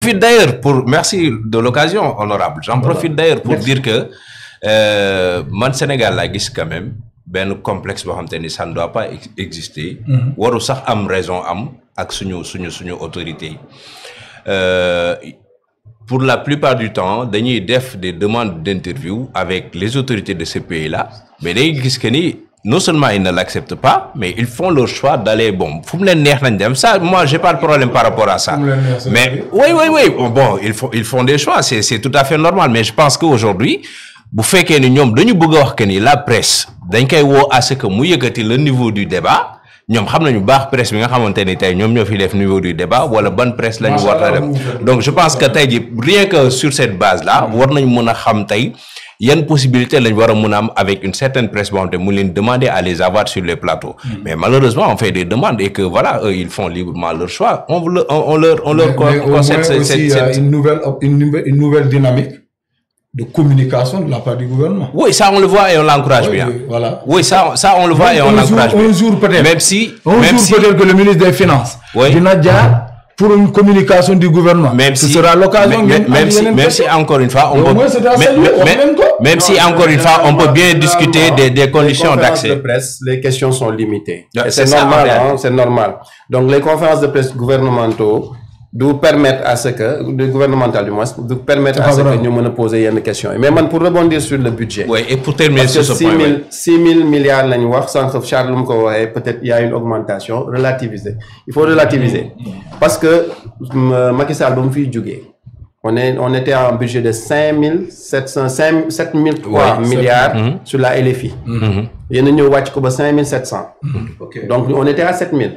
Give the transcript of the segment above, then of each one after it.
profite d'ailleurs pour merci de l'occasion honorable j'en profite d'ailleurs pour dire que man Sénégal laa gis quand même benn complexe boo xam te ni ça ne doit pas exister waru sax am raison am ak suñu autorité pour la plupart du temps dañuy def des demandes d'interview avec les autorités de ce pays-là mais day gis que ni non seulement ils ne l'acceptent pas mais ils font leur choix d'aller bon fu mu leen neex nañ dem ça moi j'ai pas de problème par rapport à ça mais oui bon ils font des choix c'est tout à fait normal mais je pense qu'aujourd'hui bu fekkee ni ñoom dañu bëgg a wax que ni la presse dañ koy woo à ce que mu yëkkati le niveau du débat ñoom xam nañu baax presse bi nga xamante ni tey ñoom ñoo fi def niveau du débat wala ban presse la ñu war a def donc je pense que tey ji rien que sur cette base là war nañ mën a xam tey yan possibilité lañ war a mën a am avec une certaine presse boo xam te mu leen demander à les avoir sur les plateaux mais malheureusement on fait des demandes et que voilà eux ils font librement leur choix on leur concède une nouvelle dynamique de communication de la part du gouvernement. Oui, ça on le voit et on l'encourage bien. Voilà. Oui, ça on le voit et on l'encourage bien. Un jour peut-être. Même si peut-être que le ministre des Finances dina jaar pour une communication du gouvernement. Même ce sera l'occasion. Même si encore une fois on peut. Même si encore une fois on peut bien discuter des conditions d'accès. De presse, les questions sont limitées. C'est normal, hein, c'est normal. Donc les conférences de presse gouvernementaux du permettre à ce que du gouvernemental du moins du permettre à ce que ñu mën a poser yenn questions mais man pour rebondir sur le budget. Oui, et pour terminer sur ce point. 6 000 milliards lañu wax sànq Charles lu mu ko waxee peut-être il y a une augmentation relativisée il faut relativiser parce que Macky Sall ba mu fiy jógee on était en budget de 7,3 milliards sur la LFI. yéen a ñëw wàcc ko ba 5,700. Donc on était à 7 000.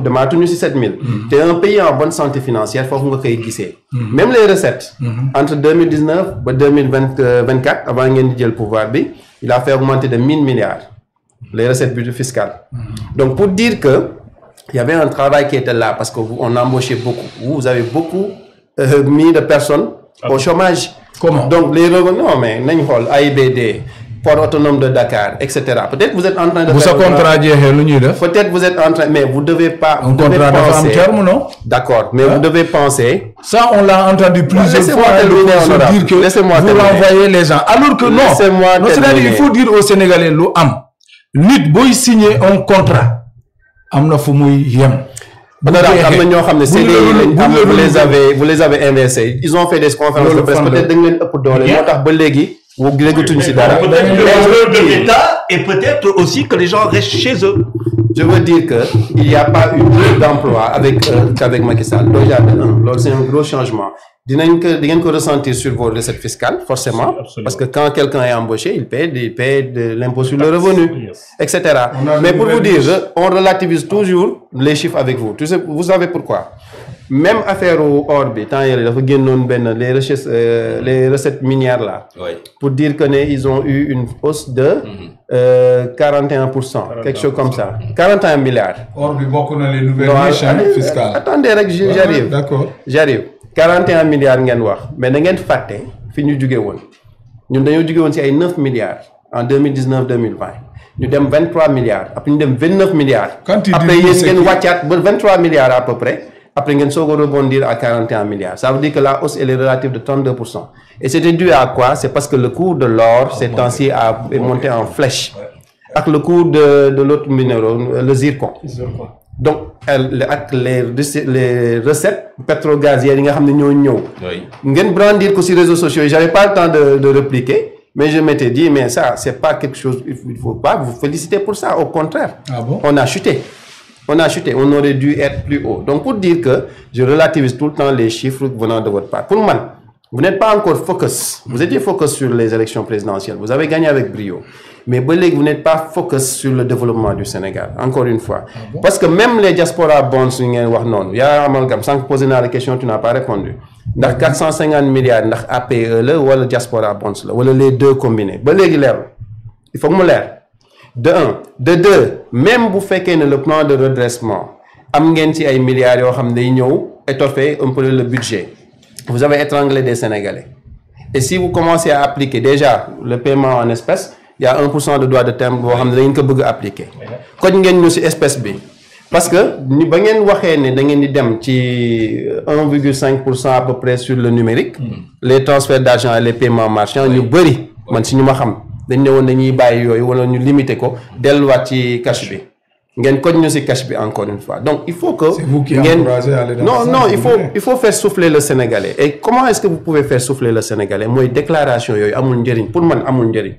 demaatuñu si 7 000. te un pays en bonne santé financière foofu nga koy gisee. même les recettes. entre 2019 ba 2024 avant ngeen di jël pouvoir bi il a fait augmenter de 1 000 milliards les recettes fiscales. Donc pour dire que il y avait un travail qui était là parce que on embauchait beaucoup vous avez beaucoup mis de personnes au chômage. Comment? Donc les revenus non mais nañ xool AIBD. Port autonome de Dakar, etc. Peut-être vous êtes en train de faire... Peut-être vous êtes en train... Mais vous ne devez pas... Un contrat de femme terme, non? D'accord, mais vous devez penser... Ça, on l'a entendu plusieurs fois. Dire que vous renvoyez les gens. Alors que non. C'est-à-dire il faut dire aux Sénégalais, nit boy signer un contrat. Amna fu muy yem. Vous les avez inversés. Ils ont fait des conférences de presse. Peut-être que vous avez de l'État et peut-être aussi que les gens restent chez eux. Je veux dire qu'il n'y a pas eu d'emploi avec Macky Sall. C'est un gros changement. Vous allez ressentir sur vos recettes fiscales, forcément. Absolument. Parce que quand quelqu'un est embauché, il paie de l'impôt sur le revenu, etc. Mais pour vous dire, on relativise toujours les chiffres avec vous. Vous savez pourquoi? Même affaire au Orbi, les recettes minières là, pour dire qu'ils ont eu une hausse de 41%, quelque chose comme ça. 41 milliards. Orbi, beaucoup dans les nouvelles riches fiscales. Attendez, j'arrive. D'accord. J'arrive. 41 milliards ngeen wax mais da ngeen fàtte fi ñu jóge woon ñun dañoo jóge woon ci ay 9 milliards en 2019 2020 ñu dem 23 milliards après ñu dem 29 milliards. Après yéen ngeen wàccaat ba 23 milliards à peu près après ngeen soog a rebondir à 41 milliards. Ça veut dire que la hausse elle est relative de 32%. Et c'était dû à quoi? C'est parce que le cours de l'or ces temps-ci est monté en flèche avec le cours de l'autre minéraux le zircon. Donc avec les recettes pétro-gazières yi nga xam ne ñoo ñëw ngeen brandir ko ci réseaux sociaux j'avais pas le temps de répliquer mais je m'étais dit mais ça c'est pas quelque chose il faut pas vous féliciter pour ça au contraire. Ah bon? On a chuté on aurait dû être plus haut. Donc pour dire que je relativise tout le temps les chiffres venant de votre part. Pour moi vous n'êtes pas encore focus. Vous étiez focus sur les élections présidentielles. Vous avez gagné avec brio. Mais vous n'êtes pas focus sur le développement du Sénégal. Encore une fois. Ah bon? Parce que même les diaspora bonds, il y a amalgame. Sans poser la question, tu n'as pas répondu. Dans 450 milliards, dans APE, ou le diaspora bonds, ou les deux combinés. Il faut que je l'air. De un. De deux, même vous faites que le plan de redressement, il y a milliards étoffé un peu le budget. Vous avez étranglé des Sénégalais. Et si vous commencez à appliquer déjà le paiement en espèces, il y a 1% de droits de timbre que vous avez appliqué. Quand vous avez une espèce B, parce que ni ba ngeen waxee ne da ngeen di dem ci 1,5% à peu près sur le numérique. Les transferts d'argent et les paiements marchands ñu bëri man si ñu ma xam dañ ne woon dañuy bàyyi yooyu wala ñu limiter ko delluwaat ci cash bi ngeen koñ ñu si cash bi encore une fois donc il faut que. C'est vous qui encouragez à aller dans non il faut faire souffler le Sénégalais et comment est-ce que vous pouvez faire souffler le Sénégalais mooy déclaration yooyu amul njëriñ pour man amul njëriñ.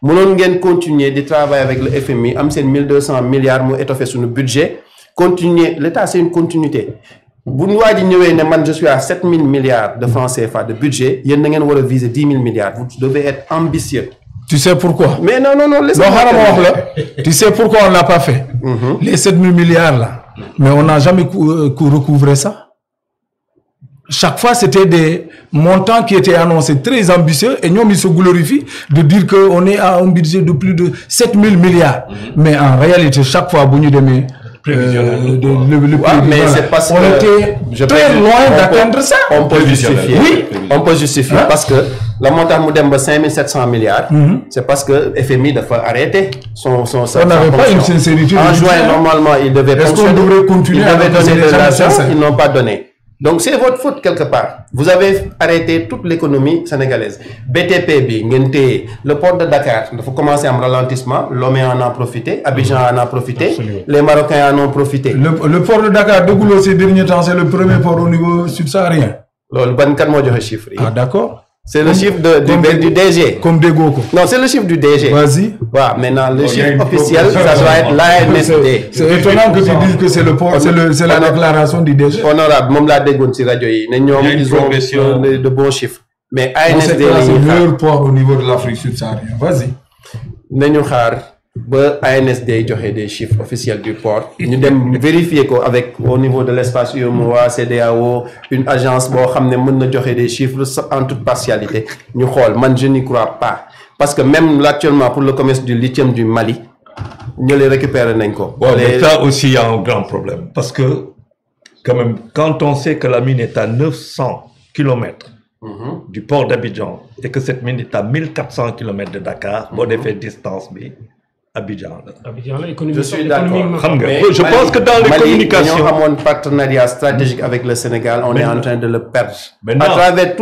mënoon ngeen continuer di travailler avec le FMI am seen 1200 milliards mu étoffé suñu budget continuer l'État c'est une continuité bu ñu waa ji ñëwee ne man je suis à 7000 milliards de francs CFA de budget yéen da ngeen war a viser 10 000 milliards vous devez être ambitieux. Tu sais pourquoi? Mais non tu sais pourquoi on l'a pas fait? Les 7000 milliards là, mais on n'a jamais recouvré ça. Chaque fois, c'était des montants qui étaient annoncés très ambitieux et nous, ils se glorifient de dire qu'on est à un budget de plus de 7000 milliards. Mais en réalité, chaque fois, mais c'est parce on était très loin d'atteindre ça. On peut justifier. Oui, on peut justifier parce que la montagne moderne de 5700 milliards, c'est parce que FMI doit arrêter son on n'avait pas une sincérité. En juin, normalement, il devait fonctionner. Ils devaient donner de l'argent, ils n'ont pas donné. Donc c'est votre faute quelque part. Vous avez arrêté toute l'économie sénégalaise. BTP, le port de Dakar, il faut commencer un ralentissement. Lomé en a profité, Abidjan en a profité, absolument. Les Marocains en ont profité. Le port de Dakar, de Goulo, ces derniers temps, c'est le premier port au niveau subsaharien. Le ban kan mo joxe chiffre. Ah d'accord. C'est le chiffre du DG. Comme des Goko. Non, c'est le chiffre du DG. Vas-y. Voilà, maintenant, le chiffre officiel, ça doit être l'ANSD. C'est étonnant que tu dises que c'est le port, c'est la déclaration du DG. Honorable, même la dégonne sur radio, ils ont de bons chiffres. Mais ANSD, c'est le meilleur port au niveau de l'Afrique subsaharienne. Vas-y. Nous ANSD joxe des chiffres officiels du port. Nous devons vérifier qu'avec au niveau de l'espace UEMOA, CEDEAO, une agence qui joxe des chiffres en toute partialité. Nous je n'y crois pas. Parce que même actuellement pour le commerce du lithium du Mali, nous les récupérons. Bon, mais ça aussi il y a un grand problème. Parce que quand même, quand on sait que la mine est à 900 km du port d'Abidjan et que cette mine est à 1400 km de Dakar, bon effet distance, mais Abidjan. Je suis d'accord. Je pense que dans les communications... Nous avons un partenariat stratégique avec le Sénégal, on est en train de le perdre. À travers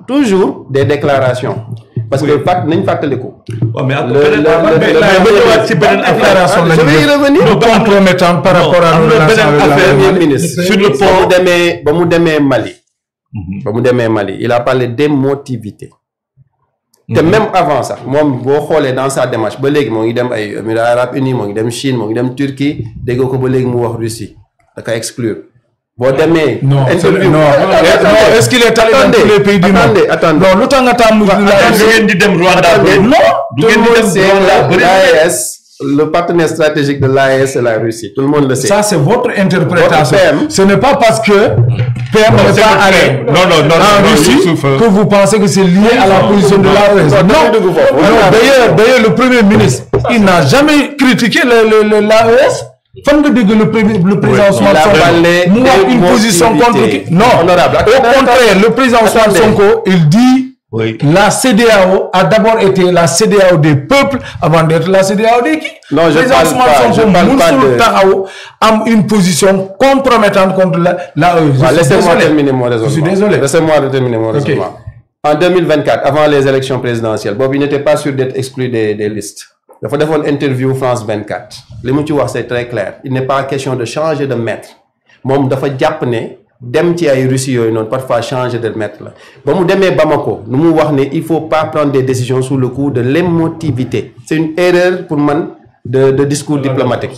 toujours des déclarations. Parce que le pacte n'est pas le coup. Mais je vais y revenir. Nous compromettons par rapport à nos ministre. Sur le port de Mali, il a parlé d'émotivité. Même avant ça, moi, je dans sa démarche, je suis allé aux Émirats Arabes Unis, je suis allé en Chine, je suis allé en Turquie, je suis allé en Russie. Ça exclure. Non, est-ce qu'il est allé dans tous les pays du monde? Attendez. Non, le temps le partenaire stratégique de l'AES, c'est la Russie. Tout le monde le sait. Ça, c'est votre interprétation. Ce n'est pas parce que PM n'est pas allé en Russie que vous pensez que c'est lié à la position de l'AES. Non, d'ailleurs, le Premier ministre, il n'a jamais critiqué l'AES. Le président Ousmane Sonko a une position contre qui? Non, au contraire, le président Ousmane Sonko, il dit la CEDEAO a d'abord été la CEDEAO des peuples avant d'être la CEDEAO des qui? Non, je parle pas de... a une position compromettante contre l'AES. Laissez-moi terminer mon raisonnement. Je suis désolé. Laissez-moi terminer mon raisonnement. En 2024, avant les élections présidentielles, Bob, il n'était pas sûr d'être exclu des listes. Il faut faire une interview France 24. Le mot c'est très clair. Il n'est pas question de changer de maître. Moi, il faut japonais, dem ci ay Russie non parfois changer de maître là. Ba mu démé Bamako, nous mu wax né il faut pas prendre des décisions sous le coup de l'émotivité. C'est une erreur pour man de discours diplomatique.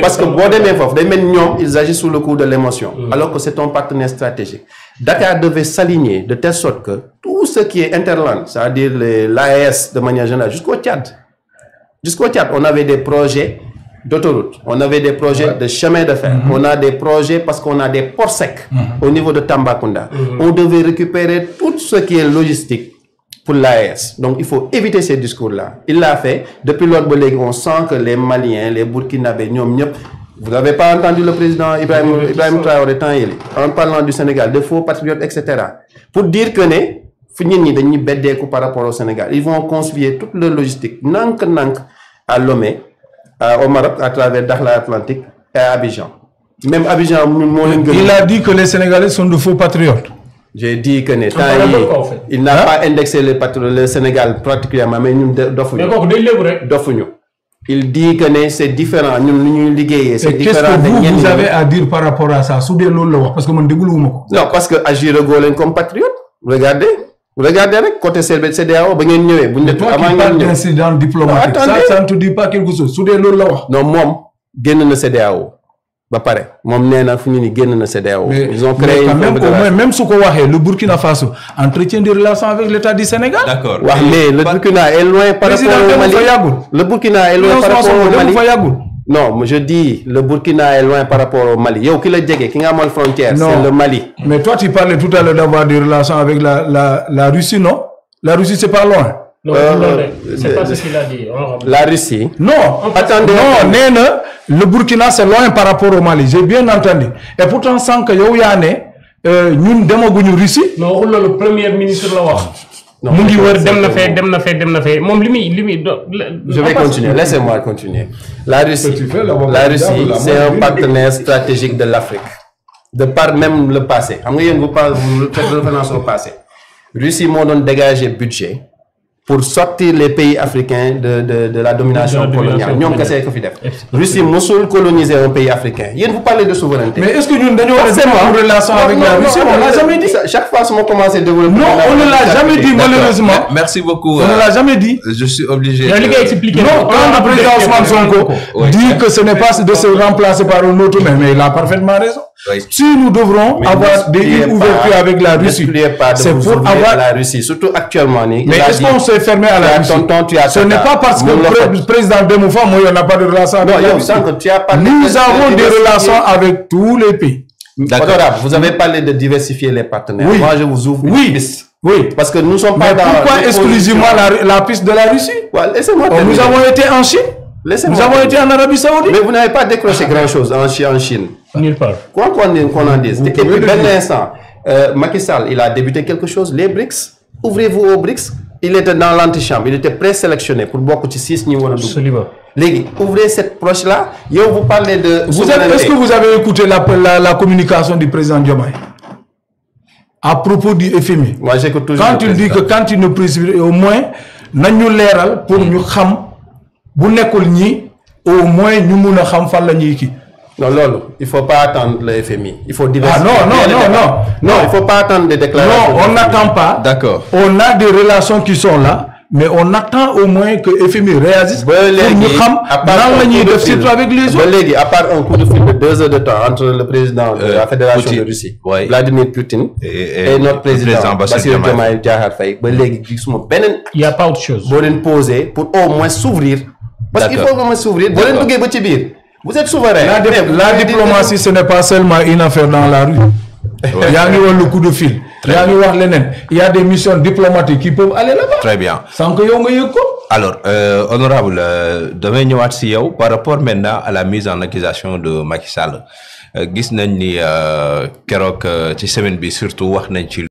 Parce que bo démé fofu day mel ñom ils agissent sous le coup de l'émotion alors que c'est ton partenaire stratégique. Dakar devait s'aligner de telle sorte que tout ce qui est interland, c'est-à-dire l'AES de manière générale jusqu'au Tchad. Jusqu'au Tchad, on avait des projets d'autoroute, on avait des projets de chemin de fer, on a des projets parce qu'on a des ports secs au niveau de Tambacounda. On devait récupérer tout ce qui est logistique pour l'AES. Donc il faut éviter ces discours-là. Il l'a fait. Depuis l'autre collègue, on sent que les Maliens, les Burkinabés, vous n'avez pas entendu le président Ibrahim Traoré en parlant du Sénégal, de faux patriotes, etc. Pour dire que par rapport au Sénégal, ils vont confier toute leur logistique, nank à Lomé, au Maroc, à travers Dakhla Atlantique, et à Abidjan. Même Abidjan, il a dit que les Sénégalais sont de faux patriotes. J'ai dit que il n'a pas indexé le Sénégal particulièrement, mais nous d'offrons. Il dit que c'est différent. Nous c'est différent. Qu'est-ce que vous avez à dire par rapport à ça? Parce que non, parce que Agir Golen comme patriote. Regardez, côté CEDEAO, toi qui parles d'incident diplomatique, ça ne te dit pas quelque chose. Non, moi, je suis le CEDEAO. Ils ont créé même ce qu'on voit, le Burkina Faso entretient des relations avec l'État du Sénégal. D'accord. Mais le Burkina est loin par rapport au Mali. Le Burkina est loin par rapport au Mali. Non, je dis le Burkina est loin par rapport au Mali. Yo, qui le djege, qui a mal frontière, c'est le Mali. Mais toi, tu parlais tout à l'heure d'avoir des relations avec la Russie, non? La Russie, c'est pas loin. Non, c'est pas ce qu'il a dit. La Russie. Non, attendez. Non, le Burkina c'est loin par rapport au Mali. J'ai bien entendu. Et pourtant, sans que nous Russie. Non, le premier ministre là. Je vais continuer. Laissez-moi continuer. La Russie, c'est un partenaire stratégique de l'Afrique. De par même le passé. Vous faites référence au passé. Russie m'a dégagé budget pour sortir les pays africains de la domination coloniale. Nous, qu'est-ce que vous Russie m'a colonisé un pays africain. Vous parlez de souveraineté. Mais est-ce que nous avons une relation avec la Russie? On ne l'a jamais dit. Chaque fois que nous commençons à développer... Non, on ne l'a jamais dit, malheureusement. Merci beaucoup. On ne l'a jamais dit. Je suis obligé... Non, quand le président Ousmane Sonko dit que ce n'est pas de se remplacer par un autre, mais il a parfaitement raison. Si nous devrons avoir des ouvertures avec la Russie, c'est pour avoir... la Russie, surtout actuellement. Mais est-ce qu'on s'est fermé à la Russie? Ce n'est pas parce que le président Demoufa, il n'a pas de relation avec la Russie. Nous avons des relations avec tous les pays. D'accord. Vous avez parlé de diversifier les partenaires. Oui. Moi, je vous ouvre une piste. Oui. Parce que nous sommes pas dans... Pourquoi exclusivement la piste de la Russie? Laissez-moi nous avons été en Chine. Nous avons été en Arabie Saoudite. Mais vous n'avez pas décroché grand-chose en Chine. Nulle part. Quoi qu'on en dise. Et puis, l'instant, Macky Sall, il a débuté quelque chose. Les BRICS, ouvrez-vous aux BRICS. Il était dans l'antichambre. Il était présélectionné pour beaucoup de 6 niveaux de Absolument. Ouvrez cette proche-là. Vous parlez de... Est-ce que vous avez écouté la communication du président Diomaye à propos du FMI? Moi, j'écoute toujours. Quand il dit que quand il nous précipite, au moins, nous l'air pour nous xam, bu nekul ñi, au moins nous mëna xam fan la ñuy ki. Non, Lolo, il ne faut pas attendre le FMI. Il faut diversifier. Non, il ne faut pas attendre des déclarations. Non, on n'attend pas. D'accord. On a des relations qui sont là, mais on attend au moins que le FMI réagisse pour nous xam dans la nuit de filtre avec les autres. À part un coup de fil de 2 heures de temps entre le président de la Fédération de Russie, Vladimir Poutine, et notre président Bassirou Diomaye Diakhar Faye, il n'y a pas autre chose. Vous pouvez poser pour au moins s'ouvrir. Parce qu'il faut au moins s'ouvrir. Vous êtes souverain. La diplomatie, ce n'est pas seulement une affaire dans la rue. Il y a le coup de fil. Il y a des missions diplomatiques qui peuvent aller là-bas. Très bien. Sans que vous Alors, honorable, demain nous par rapport maintenant à la mise en accusation de Macky Sall. Gis nañ ni kérok ci semaine bi surtout wax nañ ci